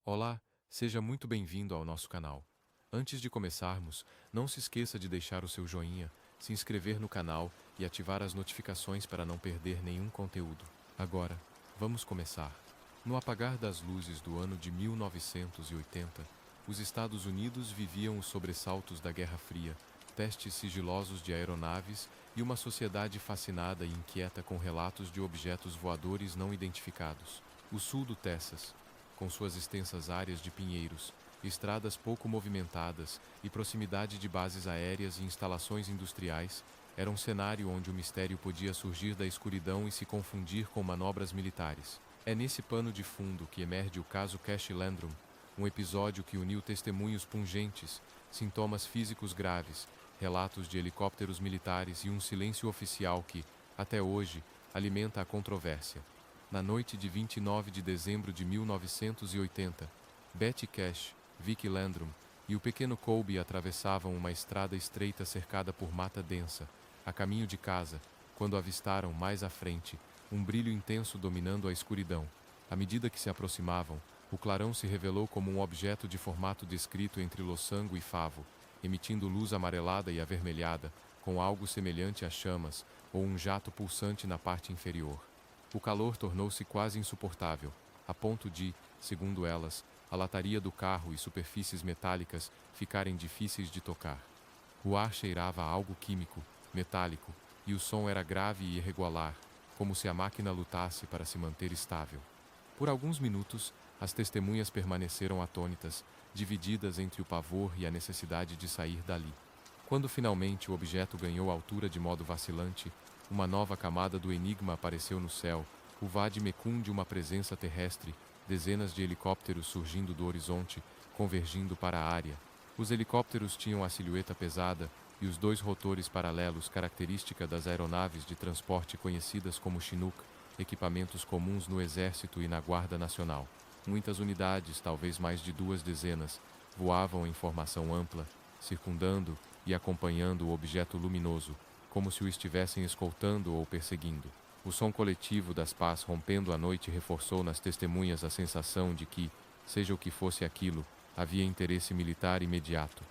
Olá, seja muito bem-vindo ao nosso canal. Antes de começarmos, não se esqueça de deixar o seu joinha, se inscrever no canal e ativar as notificações para não perder nenhum conteúdo. Agora, vamos começar. No apagar das luzes do ano de 1980, os Estados Unidos viviam os sobressaltos da Guerra Fria, testes sigilosos de aeronaves e uma sociedade fascinada e inquieta com relatos de objetos voadores não identificados. O sul do Texas, com suas extensas áreas de pinheiros, estradas pouco movimentadas e proximidade de bases aéreas e instalações industriais, era um cenário onde o mistério podia surgir da escuridão e se confundir com manobras militares. É nesse pano de fundo que emerge o caso Cash Landrum, um episódio que uniu testemunhos pungentes, sintomas físicos graves, relatos de helicópteros militares e um silêncio oficial que, até hoje, alimenta a controvérsia. Na noite de 29 de dezembro de 1980, Betty Cash, Vicky Landrum e o pequeno Colby atravessavam uma estrada estreita cercada por mata densa, a caminho de casa, quando avistaram, mais à frente, um brilho intenso dominando a escuridão. À medida que se aproximavam, o clarão se revelou como um objeto de formato descrito entre losango e favo, emitindo luz amarelada e avermelhada, com algo semelhante a chamas ou um jato pulsante na parte inferior. O calor tornou-se quase insuportável, a ponto de, segundo elas, a lataria do carro e superfícies metálicas ficarem difíceis de tocar. O ar cheirava a algo químico, metálico, e o som era grave e irregular, como se a máquina lutasse para se manter estável. Por alguns minutos, as testemunhas permaneceram atônitas, divididas entre o pavor e a necessidade de sair dali. Quando finalmente o objeto ganhou altura de modo vacilante, uma nova camada do enigma apareceu no céu, o vade-mecum de uma presença terrestre, dezenas de helicópteros surgindo do horizonte, convergindo para a área. Os helicópteros tinham a silhueta pesada e os dois rotores paralelos característica das aeronaves de transporte conhecidas como Chinook, equipamentos comuns no Exército e na Guarda Nacional. Muitas unidades, talvez mais de 2 dezenas, voavam em formação ampla, circundando e acompanhando o objeto luminoso, como se o estivessem escoltando ou perseguindo. O som coletivo das pás rompendo a noite reforçou nas testemunhas a sensação de que, seja o que fosse aquilo, havia interesse militar imediato.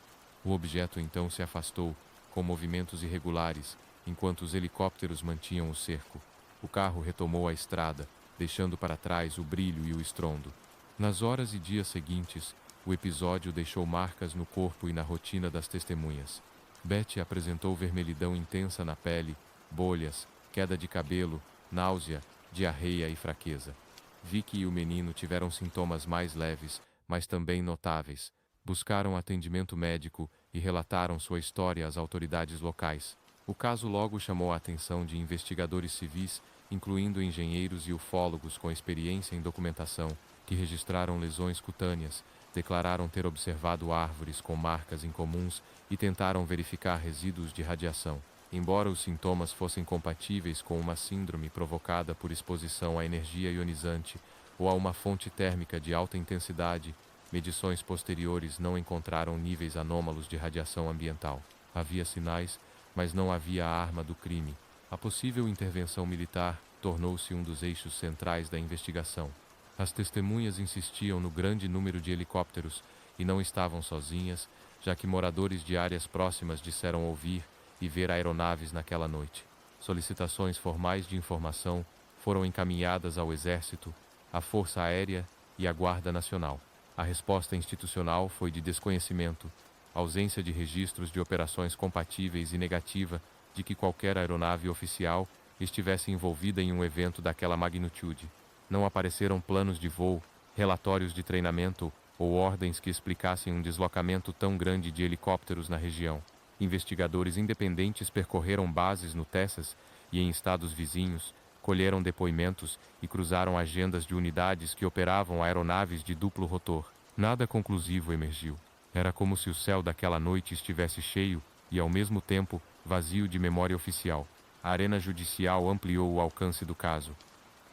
O objeto então se afastou, com movimentos irregulares, enquanto os helicópteros mantinham o cerco. O carro retomou a estrada, deixando para trás o brilho e o estrondo. Nas horas e dias seguintes, o episódio deixou marcas no corpo e na rotina das testemunhas. Betty apresentou vermelhidão intensa na pele, bolhas, queda de cabelo, náusea, diarreia e fraqueza. Vicky e o menino tiveram sintomas mais leves, mas também notáveis. Buscaram atendimento médico e relataram sua história às autoridades locais. O caso logo chamou a atenção de investigadores civis, incluindo engenheiros e ufólogos com experiência em documentação, que registraram lesões cutâneas, declararam ter observado árvores com marcas incomuns e tentaram verificar resíduos de radiação. Embora os sintomas fossem compatíveis com uma síndrome provocada por exposição à energia ionizante ou a uma fonte térmica de alta intensidade, medições posteriores não encontraram níveis anômalos de radiação ambiental. Havia sinais, mas não havia a arma do crime. A possível intervenção militar tornou-se um dos eixos centrais da investigação. As testemunhas insistiam no grande número de helicópteros e não estavam sozinhas, já que moradores de áreas próximas disseram ouvir e ver aeronaves naquela noite. Solicitações formais de informação foram encaminhadas ao Exército, à Força Aérea e à Guarda Nacional. A resposta institucional foi de desconhecimento, ausência de registros de operações compatíveis e negativa de que qualquer aeronave oficial estivesse envolvida em um evento daquela magnitude. Não apareceram planos de voo, relatórios de treinamento ou ordens que explicassem um deslocamento tão grande de helicópteros na região. Investigadores independentes percorreram bases no Texas e em estados vizinhos, colheram depoimentos e cruzaram agendas de unidades que operavam aeronaves de duplo rotor. Nada conclusivo emergiu. Era como se o céu daquela noite estivesse cheio e, ao mesmo tempo, vazio de memória oficial. A arena judicial ampliou o alcance do caso.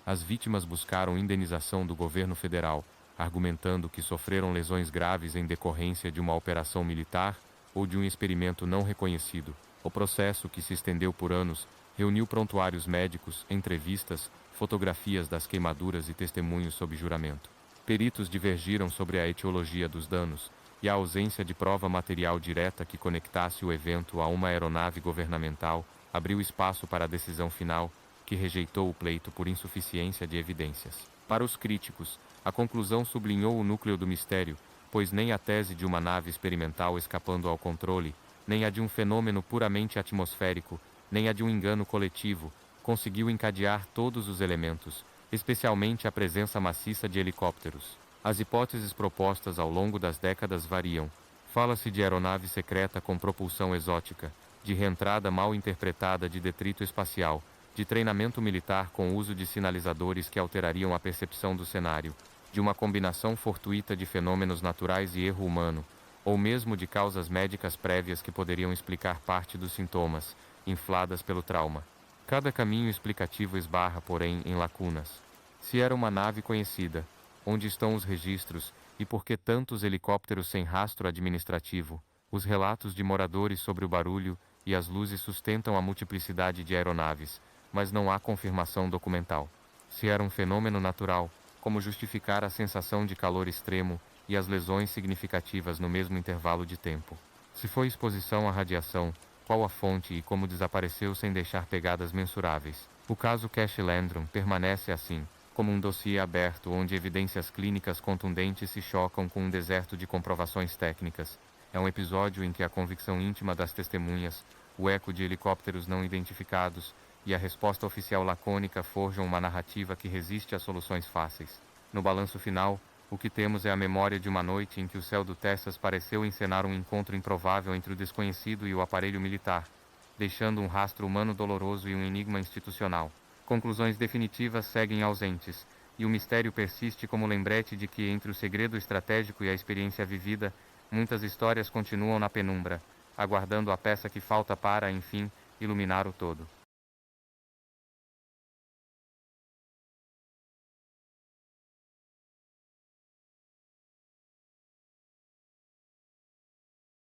As vítimas buscaram indenização do governo federal, argumentando que sofreram lesões graves em decorrência de uma operação militar ou de um experimento não reconhecido. O processo, que se estendeu por anos, reuniu prontuários médicos, entrevistas, fotografias das queimaduras e testemunhos sob juramento. Peritos divergiram sobre a etiologia dos danos e a ausência de prova material direta que conectasse o evento a uma aeronave governamental abriu espaço para a decisão final, que rejeitou o pleito por insuficiência de evidências. Para os críticos, a conclusão sublinhou o núcleo do mistério, pois nem a tese de uma nave experimental escapando ao controle, nem a de um fenômeno puramente atmosférico, nem a de um engano coletivo, conseguiu encadear todos os elementos, especialmente a presença maciça de helicópteros. As hipóteses propostas ao longo das décadas variam. Fala-se de aeronave secreta com propulsão exótica, de reentrada mal interpretada de detrito espacial, de treinamento militar com uso de sinalizadores que alterariam a percepção do cenário, de uma combinação fortuita de fenômenos naturais e erro humano, ou mesmo de causas médicas prévias que poderiam explicar parte dos sintomas, infladas pelo trauma. Cada caminho explicativo esbarra, porém, em lacunas. Se era uma nave conhecida, onde estão os registros e por que tantos helicópteros sem rastro administrativo? Os relatos de moradores sobre o barulho e as luzes sustentam a multiplicidade de aeronaves, mas não há confirmação documental. Se era um fenômeno natural, como justificar a sensação de calor extremo e as lesões significativas no mesmo intervalo de tempo? Se foi exposição à radiação, qual a fonte e como desapareceu sem deixar pegadas mensuráveis? O caso Cash Landrum permanece assim, como um dossiê aberto onde evidências clínicas contundentes se chocam com um deserto de comprovações técnicas. É um episódio em que a convicção íntima das testemunhas, o eco de helicópteros não identificados e a resposta oficial lacônica forjam uma narrativa que resiste a soluções fáceis. No balanço final, o que temos é a memória de uma noite em que o céu do Texas pareceu encenar um encontro improvável entre o desconhecido e o aparelho militar, deixando um rastro humano doloroso e um enigma institucional. Conclusões definitivas seguem ausentes, e o mistério persiste como lembrete de que, entre o segredo estratégico e a experiência vivida, muitas histórias continuam na penumbra, aguardando a peça que falta para, enfim, iluminar o todo.